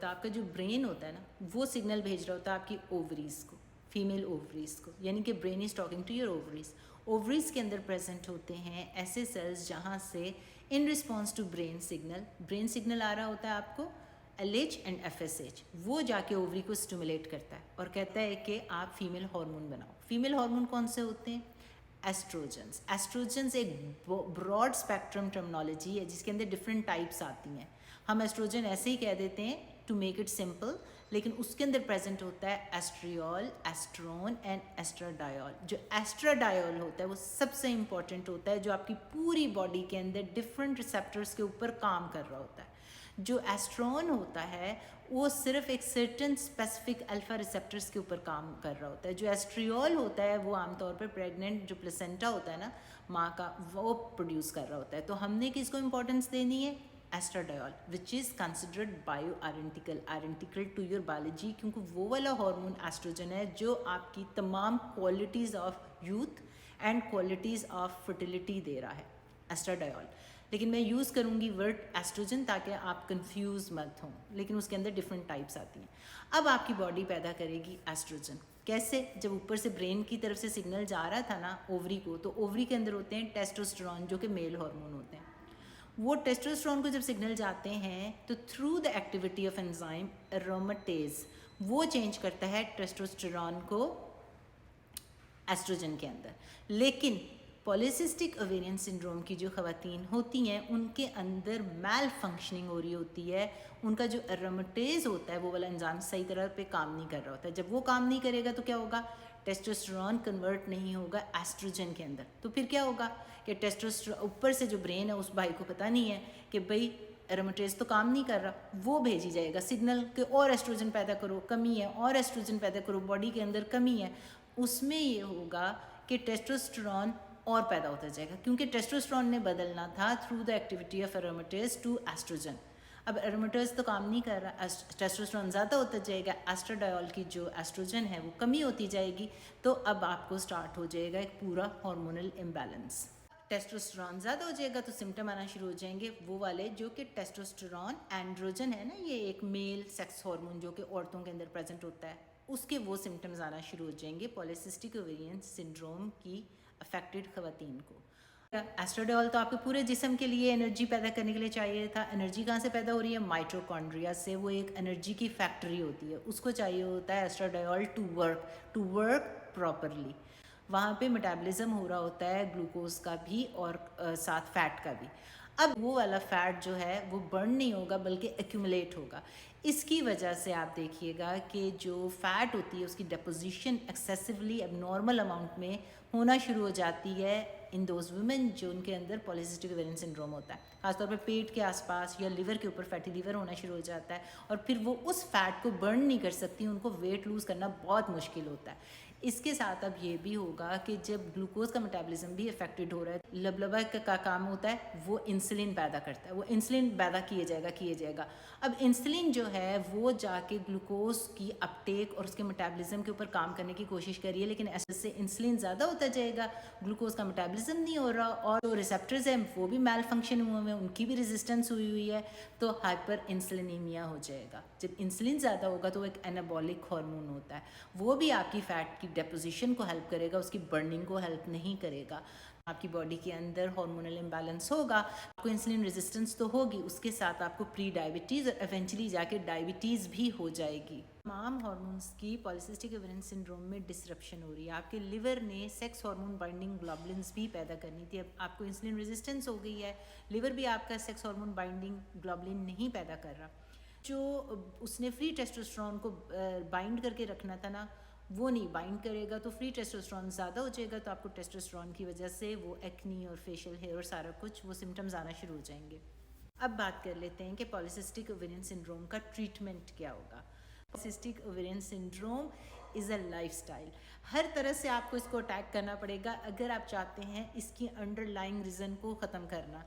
होता है, आपका जो ब्रेन होता है ना, वो सिग्नल भेज रहा होता है आपकी ओवरीज़ को, फीमेल ओवरीज़ को, यानी कि brain is talking to your ovaries. Ovaries के अंदर प्रेजेंट होते हैं ऐसे सेल्स जहाँ से in response to brain signal आ रहा होता है आपको LH एंड FSH, वो जाके ओवरी को स्टिमुलेट करता है और कहता है कि आप फीमेल हार्मोन बनाओ। फीमेल हार्मोन कौन से होते हैं? एस्ट्रोजन्स। एस्ट्रोजन्स एक ब्रॉड स्पेक्ट्रम टर्मिनोलॉजी है जिसके अंदर डिफरेंट टाइप्स आती हैं। हम एस्ट्रोजन ऐसे ही कह देते हैं टू मेक इट सिंपल, लेकिन उसके अंदर प्रेजेंट होता है एस्ट्रियोल, एस्ट्रोन एंड एस्ट्राडायोल। जो एस्ट्राडायोल होता है वो सबसे इंपॉर्टेंट होता है, जो आपकी पूरी बॉडी के अंदर डिफरेंट रिसेप्टर्स के ऊपर काम कर रहा होता है। जो एस्ट्रॉन होता है वो सिर्फ एक सर्टन स्पेसिफिक अल्फा रिसेप्टर्स के ऊपर काम कर रहा होता है। जो एस्ट्रियोल होता है वो आमतौर पर प्रेग्नेंट जो प्लेसेंटा होता है ना माँ का, वो प्रोड्यूस कर रहा होता है। तो हमने किसको इंपॉर्टेंस देनी है? Oestradiol, which is considered bio identical to your biology, क्योंकि वो वाला हार्मोन एस्ट्रोजन है जो आपकी तमाम qualities of youth and qualities of fertility दे रहा है, एस्ट्राडायोल। लेकिन मैं यूज़ करूँगी वर्ड एस्ट्रोजन ताकि आप कंफ्यूज मत हों, लेकिन उसके अंदर डिफरेंट टाइप्स आती हैं। अब आपकी बॉडी पैदा करेगी एस्ट्रोजन। कैसे? जब ऊपर से ब्रेन की तरफ से सिग्नल जा रहा था ना ओवरी को, तो ओवरी के अंदर होते हैं टेस्टोस्टेरोन जो कि मेल हार्मोन होते हैं। वो टेस्टोस्टेरोन को जब सिग्नल जाते हैं तो through the activity of enzyme aromatase वो चेंज करता है टेस्टोस्टेरोन को एस्ट्रोजन के अंदर। लेकिन पॉलीसिस्टिक ओवेरियन सिंड्रोम की जो ख़वातीन होती हैं उनके अंदर मैल फंक्शनिंग हो रही होती है, उनका जो एरोमेटेज होता है वो वाला एंजाइम सही तरह पे काम नहीं कर रहा होता है। जब वो काम नहीं करेगा तो क्या होगा? टेस्टोस्टेरोन कन्वर्ट नहीं होगा एस्ट्रोजन के अंदर। तो फिर क्या होगा कि टेस्टोस्टेरोन ऊपर से जो ब्रेन है उस भाई को पता नहीं है कि भाई एरोमेटेज तो काम नहीं कर रहा, वो भेजी जाएगा सिग्नल कि और एस्ट्रोजन पैदा करो, कमी है, और एस्ट्रोजन पैदा करो, बॉडी के अंदर कमी है। उसमें ये होगा कि टेस्टोस्टेरोन और पैदा होता जाएगा, क्योंकि टेस्टोस्टेरोन ने बदलना था through the activity of aromatase to oestrogen. अब एरोमेटेज तो काम नहीं कर रहा, टेस्टोस्टेरोन ज़्यादा होता जाएगा, एस्ट्राडायोल की जो एस्ट्रोजन है वो कमी होती जाएगी। तो अब आपको स्टार्ट हो जाएगा एक पूरा हार्मोनल इम्बैलेंस। टेस्टोस्टेरोन ज़्यादा हो जाएगा तो सिम्टम आना शुरू हो जाएंगे वो वाले जो कि टेस्टोस्टेरोन एंड्रोजन है ना, ये एक मेल सेक्स हार्मोन जो कि औरतों के अंदर प्रेजेंट होता है, उसके वो सिम्टम्स आना शुरू हो जाएंगे पॉलीसिस्टिक ओवेरियन सिंड्रोम की अफेक्टेड खवातीन को। एस्ट्राडायोल तो आपके पूरे जिस्म के लिए एनर्जी पैदा करने के लिए चाहिए था। एनर्जी कहाँ से पैदा हो रही है? माइटोकॉन्ड्रिया से। वो एक एनर्जी की फैक्ट्री होती है, उसको चाहिए होता है एस्ट्राडायोल टू वर्क प्रॉपरली। वहाँ पे मेटाबॉलिज्म हो रहा होता है ग्लूकोज का भी और साथ फैट का भी। अब वो वाला फैट जो है वो बर्न नहीं होगा बल्कि एक्यूमुलेट होगा। इसकी वजह से आप देखिएगा कि जो फैट होती है उसकी डिपोजिशन एक्सेसिवली एबनॉर्मल अमाउंट में होना शुरू हो जाती है इन दोज वुमेन जो उनके अंदर पॉलीसिस्टिक ओवेरियन सिंड्रोम होता है। खासतौर पे पेट के आसपास या लिवर के ऊपर फैटी लिवर होना शुरू हो जाता है और फिर वो उस फैट को बर्न नहीं कर सकती, उनको वेट लूज़ करना बहुत मुश्किल होता है। इसके साथ अब ये भी होगा कि जब ग्लूकोज का मेटाबॉलिज्म भी अफेक्टेड हो रहा है, लबलबा का काम होता है वो इंसुलिन पैदा करता है, वो इंसुलिन पैदा किए जाएगा। अब इंसुलिन जो है वो जाके ग्लूकोज की अपटेक और उसके मेटाबॉलिज्म के ऊपर काम करने की कोशिश कर रही है, लेकिन ऐसे इंसुलिन ज़्यादा होता जाएगा, ग्लूकोज का मेटाबॉलिज्म नहीं हो रहा और जो रिसेप्टर्स हैं वो भी मैल फंक्शन हुए हैं, उनकी भी रेजिस्टेंस हुई है, तो हाइपर इंसुलिनीमिया हो जाएगा। जब इंसुलिन ज़्यादा होगा तो वो एक एनाबॉलिक हार्मोन होता है, वो भी आपकी फैट की डेपोजिशन को हेल्प करेगा, उसकी बर्निंग को हेल्प नहीं करेगा। आपकी बॉडी के अंदर हार्मोनल इम्बैलेंस होगा, आपको इंसुलिन रेजिस्टेंस तो होगी, उसके साथ आपको प्री डायबिटीज़ और इवेंचुअली जाके डायबिटीज़ भी हो जाएगी। तमाम हार्मोन्स की पॉलीसिस्टिक ओवेरियन सिंड्रोम में डिसरप्शन हो रही है। आपके लिवर ने सेक्स हार्मोन बाइंडिंग ग्लोबुलिन्स भी पैदा करनी थी, अब आपको इंसुलिन रेजिस्टेंस हो गई है, लिवर भी आपका सेक्स हार्मोन बाइंडिंग ग्लोबुलिन नहीं पैदा कर रहा। जो उसने फ्री टेस्टोस्टेरोन को बाइंड करके रखना था ना, वो नहीं बाइंड करेगा तो फ्री टेस्टोस्टेरोन ज़्यादा हो जाएगा, तो आपको टेस्टोस्टेरोन की वजह से वो एक्नी और फेशियल हेयर और सारा कुछ वो सिम्टम्स आना शुरू हो जाएंगे। अब बात कर लेते हैं कि पॉलीसिस्टिक ओवेरियन सिंड्रोम का ट्रीटमेंट क्या होगा। Polycystic ovarian syndrome is a lifestyle. हर तरह से आपको इसको अटैक करना पड़ेगा अगर आप चाहते हैं इसकी अंडरलाइंग रीज़न को ख़त्म करना।